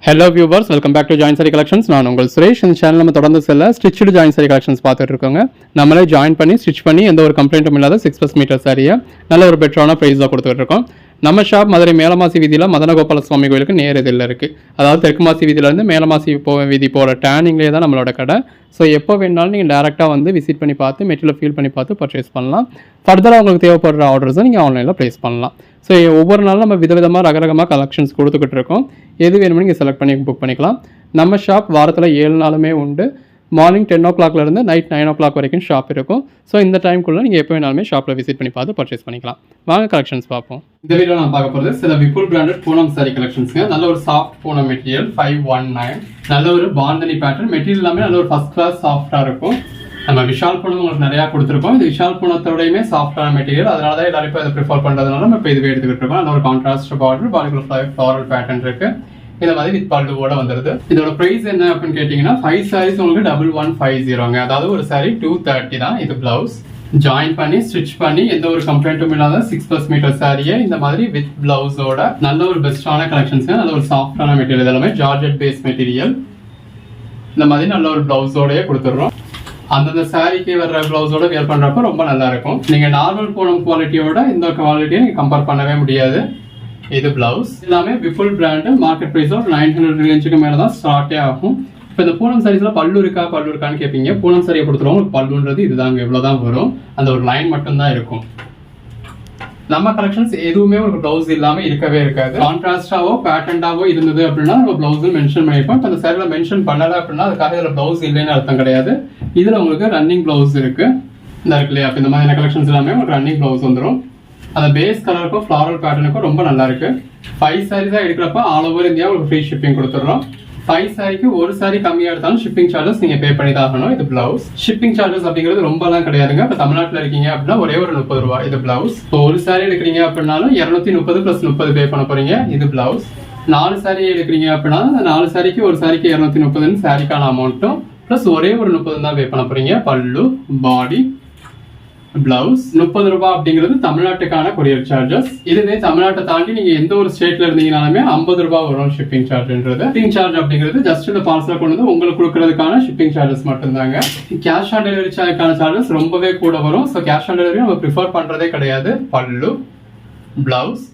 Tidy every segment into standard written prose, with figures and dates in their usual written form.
Hello viewers, welcome back to join sari collections. நான் உங்கள் சுரேஷ். இந்த சேனல் நம்ம தொடர்ந்து ஸ்டிச்சு ஜாயின் சாரி கலெக்ஷன்ஸ் பார்த்துட்டு இருக்கோங்க. நம்மளே ஜாயின் பண்ணி ஸ்டிச் பண்ணி எந்த ஒரு கம்ப்ளைண்ட்டும் இல்லாத 6+ மீட்டர் சாரியை நல்ல ஒரு பெட்டரான ப்ரைஸாக கொடுத்துட்டு இருக்கோம். நம்ம ஷாப் மதுரை மேலமாசி வீதியில் மதனகோபால சுவாமி கோயிலுக்கு நேர் இதில் இருக்குது. அதாவது தெற்கு மாசி வீதியிலேருந்து மேலமாசி வீதி போகிற டேர்னிங்லேயே தான் நம்மளோட கடை. ஸோ எப்போ வேணாலும் நீங்கள் டேரெக்டாக வந்து விசிட் பண்ணி பார்த்து மெட்டீரியல் ஃபீல் பண்ணி பார்த்து பர்ச்சேஸ் பண்ணலாம். ஃபர்தராக உங்களுக்கு தேவைப்படுற ஆர்டர்ஸை நீங்கள் ஆன்லைனில் ப்ளேஸ் பண்ணலாம். ஸோ ஒவ்வொரு நாளும் நம்ம விதவிதமாக ரகரகமாக கலெக்ஷன்ஸ் கொடுத்துக்கிட்டு இருக்கோம். எது வேணுமோ நீங்கள் செலக்ட் பண்ணி புக் பண்ணிக்கலாம். நம்ம ஷாப் வாரத்தில் 7 நாளுமே உண்டு. மார்னிங் 10 o'clockலேருந்து நைட் 9 o'clock வரைக்கும் ஷாப் இருக்கும். ஸோ இந்த டைம்குள்ளே நீங்கள் எப்போ வேணாலுமே ஷாப்பில் விசிட் பண்ணி பார்த்து பர்ச்சேஸ் பண்ணிக்கலாம். வாங்க கலெக்ஷன்ஸ் பார்ப்போம். இந்த வீடியோ நான் பார்க்க போகிறது சில விபுல் பிராண்டட் பூனம் சாரி கலெக்ஷன்ஸுங்க. நல்ல ஒரு சாஃப்ட் பூனம் மெட்டீரியல் 519, நல்ல ஒரு பாந்தனி பேட்டர்ன் மெட்டீரியல் எல்லாமே நல்ல ஒரு ஃபர்ஸ்ட் கிளாஸ் சாஃப்டாக இருக்கும். நம்ம விஷால் பூனம் உங்களுக்கு நிறையா கொடுத்துருக்கோம். இது விஷால் பூனத்தோடையுமே சாஃப்டான மெட்டீரியல், அதனால தான் எல்லாரும் இப்போ இதை ப்ரிஃபர் பண்ணுறதுனால நம்ம இப்போ இதுவே எடுத்துக்கிட்டு இருக்கோம். நல்ல ஒரு கான்ட்ராஸ்ட் பார்டர், பாடிக்குள்ள ஃப்ளாரல் பேட்டர்ன் இருக்கு. இந்த மாதிரி வித் பல்லுவோட வந்துருது. இதோட பிரைஸ் என்ன அப்படின்னு கேட்டீங்கன்னா 5 சாரீஸ் உங்களுக்கு 1150. அதாவது ஒரு சாரி 230 தான். இது பிளவுஸ் ஜாயின் பண்ணி ஸ்டிச் பண்ணி எந்த ஒரு கம்ப்ளைண்ட்டும் இல்லாத 6+ மீட்டர் சாரியை இந்த மாதிரி வித் பிளவுஸோட நல்ல ஒரு பெஸ்டான கலெக்ஷன்ஸ், நல்ல ஒரு சாஃப்டான மெட்டீரியல், இதெல்லாமே ஜார்ஜெட் பேஸ் மெட்டீரியல். இந்த மாதிரி நல்ல ஒரு பிளவுஸோடய கொடுத்துடுறோம். அந்தந்த சாரிக்கு வர்ற பிளவுஸோட வியர் பண்றப்ப ரொம்ப நல்லா இருக்கும். நீங்க நார்மல் பூனம் குவாலிட்டியோட இந்த குவாலிட்டியை நீங்க கம்பேர் பண்ணவே முடியாது. இது பிளவுஸ் எல்லாமே விபுல் பிராண்ட். மார்க்கெட் பிரைஸ் 900 ரேஞ்சுக்கு மேல தான் ஸ்டார்ட்டே ஆகும். இப்போ இந்த பூனம் சாரீஸ்ல பல்லு இருக்கான்னு கேட்பீங்க. பூனம் சாரியை பொறுத்தவங்க பல்லுன்றது இதுதாங்க, இவ்வளவுதான் வரும். அந்த ஒரு லைன் மட்டும் தான் இருக்கும். நம்ம கலெக்ஷன்ஸ் எதுவுமே ஒரு பிளவுஸ் இல்லாம இருக்கவே இருக்காது. கான்ட்ராஸ்டாவோ பேட்டர்னாவோ இருந்தது அப்படின்னா நம்ம பிளவுஸ் மென்ஷன் பண்ணிருப்போம். அந்த சாரியில மென்ஷன் பண்ணல அப்படின்னா அதுக்காக இதுல பிளவுஸ் இல்லைன்னு அர்த்தம் கிடையாது. இதுல உங்களுக்கு ரன்னிங் பிளவுஸ் இருக்கு. இந்த இருக்கு இல்லையா, இந்த மாதிரி கலெக்ஷன்ஸ் எல்லாமே ஒரு ரன்னிங் பிளவுஸ் வந்துடும். அந்த பேஸ் கலருக்கும் ஃப்ளாரல் பேட்டர்னுக்கும் ரொம்ப நல்லா இருக்கு. 5 சாரீஸா எடுக்கிறப்ப ஆல் ஓவர் இந்தியா உங்களுக்கு ஃப்ரீ ஷிப்பிங் கொடுத்துடுறோம். 5 சாரிக்கு ஒரு சாரி கம்மியா எடுத்தாலும் ஷிப்பிங் சார்ஜஸ் நீங்க பே பண்ணி தான் ஆகணும். இது பிளவுஸ் ஷிப்பிங் சார்ஜஸ் அப்படிங்கிறது ரொம்ப எல்லாம் கிடையாதுங்க. இப்போ தமிழ்நாட்டில் இருக்கீங்க அப்படின்னா ஒரே ஒரு 30 ரூபாய். இது பிளவுஸ். இப்போ ஒரு சாரி எடுக்கிறீங்க அப்படின்னாலும் 230 + 30 பே பண்ண போறீங்க. இது பிளவுஸ். 4 சாரி எடுக்கிறீங்க அப்படின்னா 4 சாரிக்கு ஒரு சாரிக்கு 230 சாரிக்கான அமௌண்ட்டும் பிளஸ் ஒரே ஒரு 30 தான் பே பண்ண போறீங்க. பல்லு, பாடி, பிளவுஸ் 30 ரூபாய் அப்படிங்கிறது தமிழ்நாட்டுக்கான கொரியர் சார்ஜஸ். இதுவே தமிழ்நாட்டை தாண்டி நீங்க எந்த ஒரு ஸ்டேட்ல இருந்தீங்கனாலுமே 50 ரூபாய் வரும் ஷிப்பிங் சார்ஜ்ன்றது. ஷிப்பிங் சார்ஜ் அப்படிங்கிறது ஜஸ்ட் இந்த பார்சலை கொண்டு வந்து உங்களுக்கு கொடுக்கறதுக்கான ஷிப்பிங் சார்ஜஸ் மட்டும்தாங்க. கேஷ் ஆன் டெலிவரி சார்ஜஸ் ரொம்பவே கூட வரும். ஸோ கேஷ் ஆன் டெலிவரி நம்ம ப்ரிஃபர் பண்றதே கிடையாது. பல்லு, பிளவுஸ்,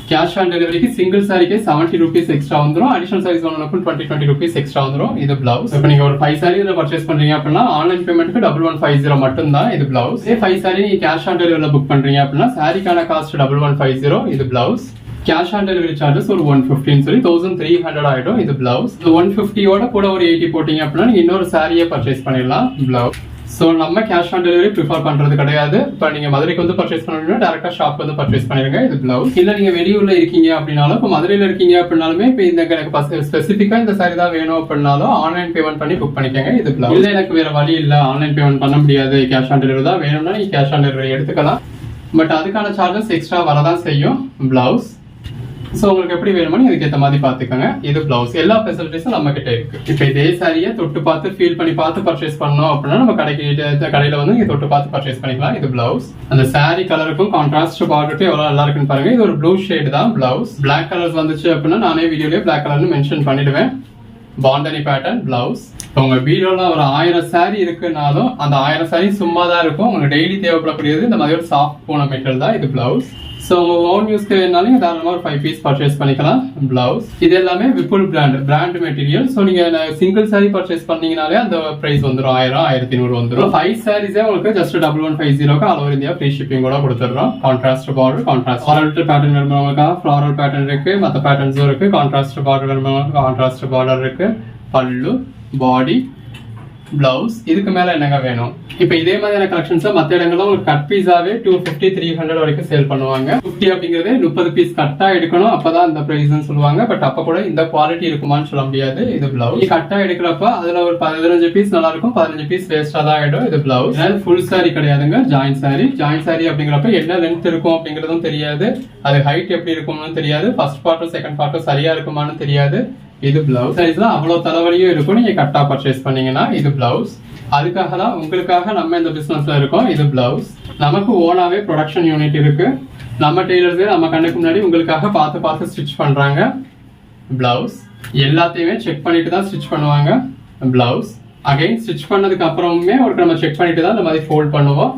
கேஷ் ஆன் டெலிவரிக்கு சிங்கிள் சாரிக்கு 70 rupees எக்ஸ்ட்ரா வந்துடும். அடிஷனல் சாரீஸ் வாங்கினப்போ 20 rupees எக்ஸ்ட்ரா வந்துடும். இது பிளவுஸ். இப்போ நீங்க ஒரு 5 சாரி பர்ச்சேஸ் பண்றீங்க அப்படின்னா ஆன்லைன் பேமெண்ட்க்கு 1150 மட்டும் தான். இது பிளவுஸ். 5 சாரி நீங்க கேஷ் ஆன் டெலிவரியில புக் பண்றீங்க அப்படின்னா சாரிக்கான காஸ்ட் 1150. இது blouse. Cash on delivery charges ஒரு 150 சொல்லி 1300 ஆயிடும். இது பிளவுஸ். 150 கூட ஒரு 80 போட்டீங்க அப்படின்னா நீங்க இன்னொரு சாரியை பர்ச்சேஸ் பண்ணிடலாம். பிளவுஸ். ஸோ நம்ம கேஷ் ஆன் டெலிவரி ப்ரிஃபர் பண்றது கிடையாது. இப்போ நீங்க மதுரைக்கு வந்து பர்ச்சேஸ் பண்ணணும்னா டேரக்டா ஷாப் வந்து பர்ச்சேஸ் பண்ணிருங்க. இது பிளவுஸ். இல்ல நீங்க வெளியூர்ல இருக்கீங்க அப்படின்னாலும், இப்போ மதுரையில இருக்கீங்க அப்படின்னாலுமே இப்போ இந்த எனக்கு ஸ்பெசிஃபிக்கா இந்த சாரி தான் வேணும் அப்படின்னாலும் ஆன்லைன் பேமெண்ட் பண்ணி புக் பண்ணிக்கோங்க. இது பிளவுஸ். இல்ல எனக்கு வேற வழி இல்ல, ஆன்லைன் பேமெண்ட் பண்ண முடியாது, கேஷ் ஆன் டெலிவரி தான் வேணும்னா நீங்க கேஷ் ஆன் டெலிவரி எடுத்துக்கலாம். பட் அதுக்கான சார்ஜஸ் எக்ஸ்ட்ரா வரதான் செய்யும். பிளவுஸ். ஸோ உங்களுக்கு எப்படி வேணுமோ இதுக்கு ஏற்ற மாதிரி பார்த்துக்கோங்க. இது பிளவுஸ். எல்லா ஃபெசிலிட்டிஸும் நம்ம கிட்ட இருக்கு. இப்போ இதே சாரியை தொட்டு பார்த்து ஃபீல் பண்ணி பார்த்து பர்ச்சேஸ் பண்ணோம் அப்படின்னா நம்ம கடையில வந்து நீங்க தொட்டு பார்த்து பர்ச்சேஸ் பண்ணிக்கலாம். இது பிளவுஸ். அந்த சாரி கலருக்கும் கான்ட்ராஸ்ட் பார்டருக்கும் எவ்வளவு நல்லா இருக்குன்னு பாருங்க. இது ஒரு ப்ளூ ஷேட் தான் பிளவுஸ். பிளாக் கலர்ஸ் வந்துச்சு அப்படின்னா நானே வீடியோலயே பிளாக் கலர்னு மென்ஷன் பண்ணிடுவேன். Bandhani pattern blouse. உங்க வீடியோல ஒரு 1000 சாரி இருக்குனாலும் அந்த 1000 சாரி சும்மா தான் இருக்கும். உங்களுக்கு டெய்லி தேவைப்படக்கூடியது இந்த மாதிரி ஒரு சாஃப்ட் பூனம் மெட்டீரியல் தான். இது பிளவுஸ். ஸோ உங்க ஓன் யூஸ்க்கு வேணாலும் தாராளமாக ஒரு 5 பீஸ் பர்ச்சேஸ் பண்ணிக்கலாம். பிளவுஸ். இது எல்லாமே விபுல் பிராண்ட் மெட்டீரியல். ஸோ நீங்க சிங்கிள் சாரி பர்ச்சேஸ் பண்ணீங்கனாலே அந்த பிரைஸ் வந்துடும் 1000 1200 வந்துடும். 5 சாரீஸே உங்களுக்கு just 1150 all over India free shipping கூட கொடுத்துடுறோம். கான்ட்ராஸ்ட் பார்டர், கான்ட்ராஸ்ட் பேட்டர்ன் வேணுமாக்கா ஃப்ளாரல் பேட்டர்ன் இருக்கு, மற்ற பேட்டர்ன்ஸும் இருக்கு. கான்ட்ராஸ்ட் பார்டர் வேணுமா கான்ட்ராஸ்ட் பார்டர் இருக்கு. பல்லு, பாடி, பிளவுஸ். இதுக்கு மேல என்னங்க வேணும்? இப்ப இதே மாதிரியான கலெக்ஷன்ஸ் மத்த இடங்கள்ல ஒரு கட் பீஸாவே 250 300 வரைக்கும் சேல் பண்ணுவாங்க. 50 அப்படிங்கிறது 30 பீஸ் கட்டா எடுக்கணும், அப்பதான் இந்த பிரைஸ் சொல்லுவாங்க. பட் அப்ப கூட இந்த குவாலிட்டி இருக்குமான்னு சொல்ல முடியாது. இது பிளவுஸ். கட்டா எடுக்கிறப்ப அதுல ஒரு 15 பீஸ் நல்லா இருக்கும், 15 பீஸ் வேஸ்டா தான் ஆயிடும். இது பிளவுஸ். ஃபுல் சாரி கிடையாதுங்க, ஜாயின் சாரி. ஜாயின் சாரி அப்படிங்கிறப்ப என்ன லென்த் இருக்கும் அப்படிங்கறதும் தெரியாது, அது ஹைட் எப்படி இருக்கும்னு தெரியாது, ஃபர்ஸ்ட் பார்ட்டும் செகண்ட் பார்ட்டும் சரியா இருக்குமான்னு தெரியாது. இது பிளவுஸ். சைஸ்ல அவ்வளவு தலைவலியும் இருக்கும் நீங்க கட்டா பர்ச்சேஸ் பண்ணீங்கன்னா. இது பிளவுஸ். அதுக்காக தான் உங்களுக்காக நம்ம இந்த பிசினஸ்ல இருக்கோம். இது பிளவுஸ். நமக்கு ஓனாவே ப்ரொடக்ஷன் யூனிட் இருக்கு. நம்ம டெய்லர்ஸே நம்ம கண்ணுக்கு முன்னாடி உங்களுக்காக பார்த்து ஸ்டிச் பண்றாங்க. பிளவுஸ். எல்லாத்தையுமே செக் பண்ணிட்டு தான் ஸ்டிச் பண்ணுவாங்க. பிளவுஸ் அகைன் ஸ்டிச் பண்ணதுக்கு அப்புறமுமே ஒரு நம்ம செக் பண்ணிட்டு தான் இந்த மாதிரி ஃபோல்ட் பண்ணுவோம்.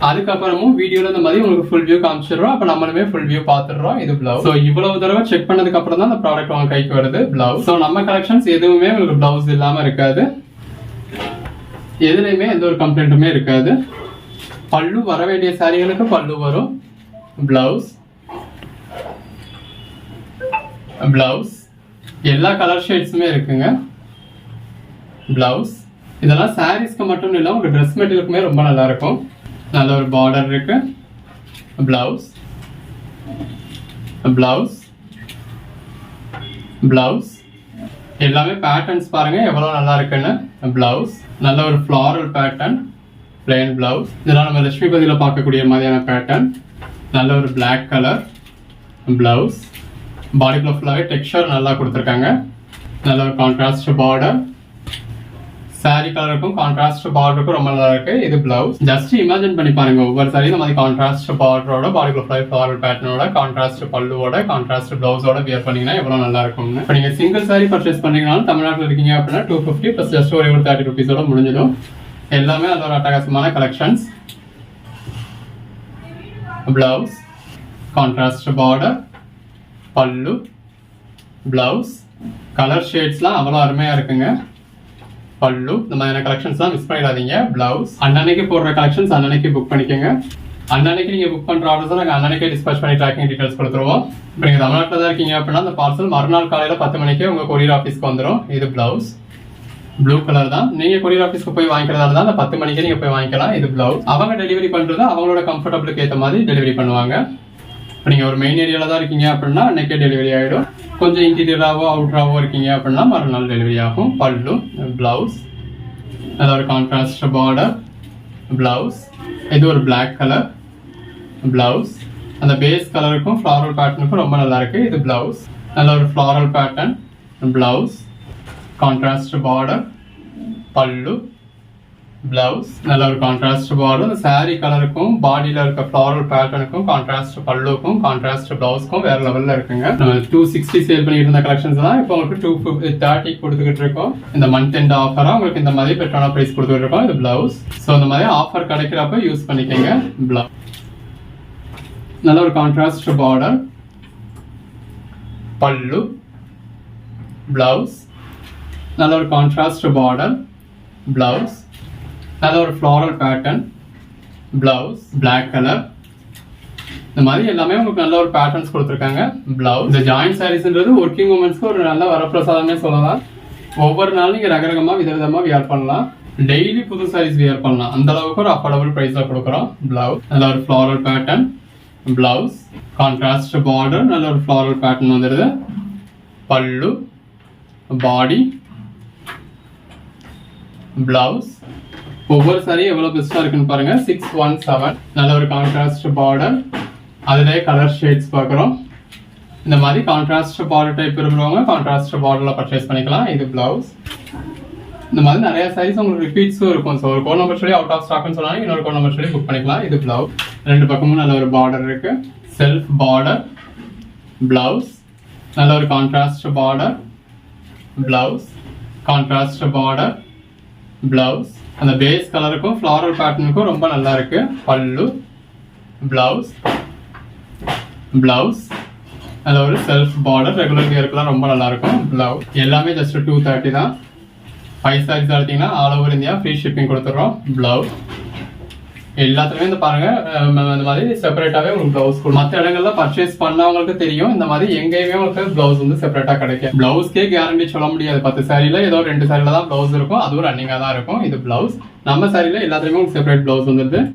அதுக்கப்புறமும் வீடியோல இந்த மாதிரி உங்களுக்கு ஃபுல் வியூ காமிச்சிடுறோம். அப்ப நம்மளுமே ஃபுல் வியூ பாத்துடுறோம். இது பிளவுஸ். ஸோ இவ்வளவு தடவை செக் பண்ணதுக்கு அப்புறம் தான் இந்த ப்ராடக்ட் உங்க கைக்கு வருது. பிளவுஸ். ஸோ நம்ம கலெக்ஷன்ஸ் எதுவுமே உங்களுக்கு பிளவுஸ் இல்லாம இருக்காது. எதுலையுமே எந்த ஒரு கம்ப்ளைண்ட்டுமே இருக்காது. பல்லு வர வேண்டிய சாரிகளுக்கு பல்லு வரும். பிளவுஸ். பிளவுஸ் எல்லா கலர் ஷேட்ஸுமே இருக்குங்க. பிளவுஸ். இதெல்லாம் சாரீஸ்க்கு மட்டும் இல்லை, உங்க ட்ரெஸ் மெட்டீரியலுக்குமே ரொம்ப நல்லா இருக்கும். நல்ல ஒரு பார்டர் இருக்கு. பிளவுஸ். பிளவுஸ். பிளவுஸ் எல்லாமே பேட்டர்ன்ஸ் பாருங்க எவ்வளவு நல்லா இருக்குன்னு. பிளவுஸ் நல்ல ஒரு ஃப்ளாரல் பேட்டர்ன், பிளெயின் பிளவுஸ். இதெல்லாம் நம்ம லட்சுமிபதியில பார்க்கக்கூடிய மாதிரியான பேட்டர்ன். நல்ல ஒரு பிளாக் கலர் பிளவுஸ். பாடிக்குள்ள ஃபுல்லாவே டெக்ஸ்சர் நல்லா கொடுத்துருக்காங்க. நல்ல ஒரு கான்ட்ராஸ்ட் பார்டர். சாரி கலருக்கும் கான்ட்ராஸ்ட் பார்டருக்கும் ரொம்ப நல்லா இருக்கு. இது பிளவுஸ். ஜஸ்ட் இமேஜின் பண்ணி பாருங்க, ஒவ்வொரு சாரியும் இந்த மாதிரி கான்ட்ராஸ்ட் பார்டரோட, பாடிக்குள்ள ஃப்ளாரல் பேட்டர்னோட, கான்ட்ராஸ்ட் பல்லுவோட, கான்ட்ராஸ்ட் பிளவுஸோட வியர் பண்ணீங்கன்னா எவ்வளவு நல்லா இருக்கும்னு. இப்போ நீங்க சிங்கிள் சாரி பர்ச்சேஸ் பண்ணீங்கன்னாலும் தமிழ்நாட்டில் இருக்கீங்க அப்படின்னா 250 பிளஸ் ஜஸ்ட் ஒரு 30 ருபீஸோட முடிஞ்சிடும். எல்லாமே அதோட அட்டகாசமான கலெக்ஷன்ஸ். பிளவுஸ், கான்ட்ராஸ்ட் பார்டர், பல்லு, பிளவுஸ். கலர் ஷேட்ஸ்லாம் அவ்வளோ அருமையா இருக்குங்க. பல்லு இந்த மாதிரியான கலெக்ஷன்ஸ்லாம் மிஸ் பண்ணிடாதீங்க. பிளவுஸ் அன்னன்னைக்கு போடுற கலெக்ஷன்ஸ் அன்னன்னைக்கு புக் பண்ணிக்கோங்க. அன்னன்னைக்கு நீங்க புக் பண்ற ஆர்டர்ஸ் நாங்கள் அன்னன்னைக்கே டிஸ்பேச் பண்ணி ட்ராக்கிங் டீடைல்ஸ் கொடுத்துருவோம். இப்போ நீங்க தமிழ்நாட்டில் தான் இருக்கீங்க அப்படின்னா அந்த பார்சல் மறுநாள் காலையில 10 மணிக்கே உங்க கொரியர் ஆஃபீஸ்க்கு வந்துடும். இது பிளவுஸ். ப்ளூ கலர் தான். நீங்க கொரியர் ஆஃபீஸ்க்கு போய் வாங்கிக்கிறதா இருந்தால் அந்த 10 மணிக்கே நீங்க போய் வாங்கிக்கலாம். இது பிளவுஸ். அவங்க டெலிவரி பண்றது அவங்களோட கம்ஃபர்டபுளுக்கு ஏற்ற மாதிரி டெலிவரி பண்ணுவாங்க. இப்போ நீங்கள் ஒரு மெயின் ஏரியாவில் தான் இருக்கீங்க அப்படின்னா அன்னைக்கே டெலிவரி ஆகிடும். கொஞ்சம் இன்டீரியராகவோ அவுட்ராவோ இருக்கீங்க அப்படின்னா மறுநாள் டெலிவரி ஆகும். பல்லு, பிளவுஸ். அது ஒரு கான்ட்ராஸ்ட் பார்டர், பிளவுஸ். இது ஒரு பிளாக் கலர் பிளவுஸ். அந்த பேஸ் கலருக்கும் ஃப்ளாரல் பேட்டர்னுக்கும் ரொம்ப நல்லா இருக்கு. இது பிளவுஸ். நல்ல ஒரு floral pattern, blouse. Contrast border, பல்லு, பிளவுஸ். நல்ல ஒரு கான்ட்ராஸ்ட் பார்டர். இந்த சாரி கலருக்கும் பாடியில இருக்க ஃப்ளாரல் பேட்டர்னுக்கும் கான்ட்ராஸ்ட் பல்லுக்கும் கான்ட்ராஸ்ட் பிளவுஸ்க்கும் வேற லெவல்ல இருக்குங்க. நம்ம 260 சேல் பண்ணிட்டு இருந்த கலெக்ஷன்ஸ் தான் இப்போ உங்களுக்கு 230 கொடுத்துக்கிட்டு இருக்கோம். இந்த மந்த் எண்ட் ஆஃபரா உங்களுக்கு இந்த மாதிரி பெட்டரான பிரைஸ் கொடுத்துட்டு இருக்கோம். இது பிளவுஸ். ஸோ இந்த மாதிரி ஆஃபர் கிடைக்கிறப்ப யூஸ் பண்ணிக்கோங்க. பிளவுஸ் நல்ல ஒரு கான்ட்ராஸ்ட் பார்டர், பல்லு, பிளவுஸ். நல்ல ஒரு கான்ட்ராஸ்ட் பார்டர், பிளவுஸ். நல்ல ஒரு floral pattern, blouse. Black colour. இந்த மாதிரி எல்லாமே உங்களுக்கு நல்ல ஒரு பேட்டர்ன்ஸ் கொடுத்துருக்காங்க. பிளவுஸ். இந்த ஜாயிண்ட் சாரீஸ்ன்றது ஒர்க்கிங் உமன்ஸ்க்கு ஒரு நல்ல வரப்பிரசாதமே சொல்லலாம். ஒவ்வொரு நாளும் நீங்க ரகரகமா விதவிதமா வியர் பண்ணலாம். டெய்லி புது சாரீஸ் வியர் பண்ணலாம். அந்த அளவுக்கு ஒரு அஃபோர்டபுள் பிரைஸ்ல கொடுக்குறோம். பிளவுஸ். நல்ல ஒரு floral pattern, blouse. Contrast border, நல்ல ஒரு ஃப்ளாரல் பேட்டர்ன் வந்துடுது. பல்லு, பாடி, பிளவுஸ். ஒவ்வொரு சாரியும் எவ்வளவு பெஸ்டா இருக்குன்னு பாருங்க. 617. நல்ல ஒரு கான்ட்ராஸ்ட் பார்டர், அதுலயே கலர் ஷேட்ஸ் பார்க்குறோம். இந்த மாதிரி கான்ட்ராஸ்ட் பார்டர் டைப் இருக்கிறவங்க கான்ட்ராஸ்ட் பார்டர்ல பர்ச்சேஸ் பண்ணிக்கலாம். இது பிளவுஸ். இந்த மாதிரி நிறைய சாரீஸ் உங்களுக்கு ரிப்பீட்ஸும் இருக்கும். ஸோ ஒரு கோட் நம்பர் சொல்லி அவுட் ஆஃப் ஸ்டாக்னு சொன்னாலும் இன்னொரு கோட் நம்பர் சொல்லி புக் பண்ணிக்கலாம். இது பிளவுஸ். ரெண்டு பக்கமும் நல்ல ஒரு பார்டர் இருக்கு. Self border, blouse. நல்ல ஒரு contrast border, blouse. Contrast border, blouse. அந்த பேஸ் கலருக்கும் ஃப்ளாரல் பேட்டர்னுக்கும் ரொம்ப நல்லா இருக்கு. பல்லு, பிளவுஸ். பிளவுஸ் நல்ல ஒரு செல்ஃப் பார்டர், ரெகுலர் வியருக்குலாம் ரொம்ப நல்லா இருக்கும். பிளவுஸ் எல்லாமே ஜஸ்ட் 230 தான். 5 சாரீஸ் எடுத்தீங்கன்னா all over India free shipping கொடுத்துட்றோம். பிளவுஸ் எல்லாத்துலயுமே இந்த பாருங்க இந்த மாதிரி செப்பரேட்டாவே உங்களுக்கு பிளவுஸ் கொடுக்கும். மற்ற இடங்கள்ல பர்ச்சேஸ் பண்ணவங்களுக்கு தெரியும். இந்த மாதிரி எங்கேயுமே உங்களுக்கு பிளவுஸ் வந்து செப்பரேட்டா கிடைக்கும். பிளவுஸ்க்கே கேரண்டி சொல்ல முடியாது. 10 சாரியில ஏதோ 2 சாரியில தான் பிளவுஸ் இருக்கும். அதுவும் ரன்னிங்கா தான் இருக்கும். இது பிளவுஸ். நம்ம சாரியில எல்லாத்துலயுமே உங்களுக்கு செப்பரேட் பிளவுஸ் வந்துருது.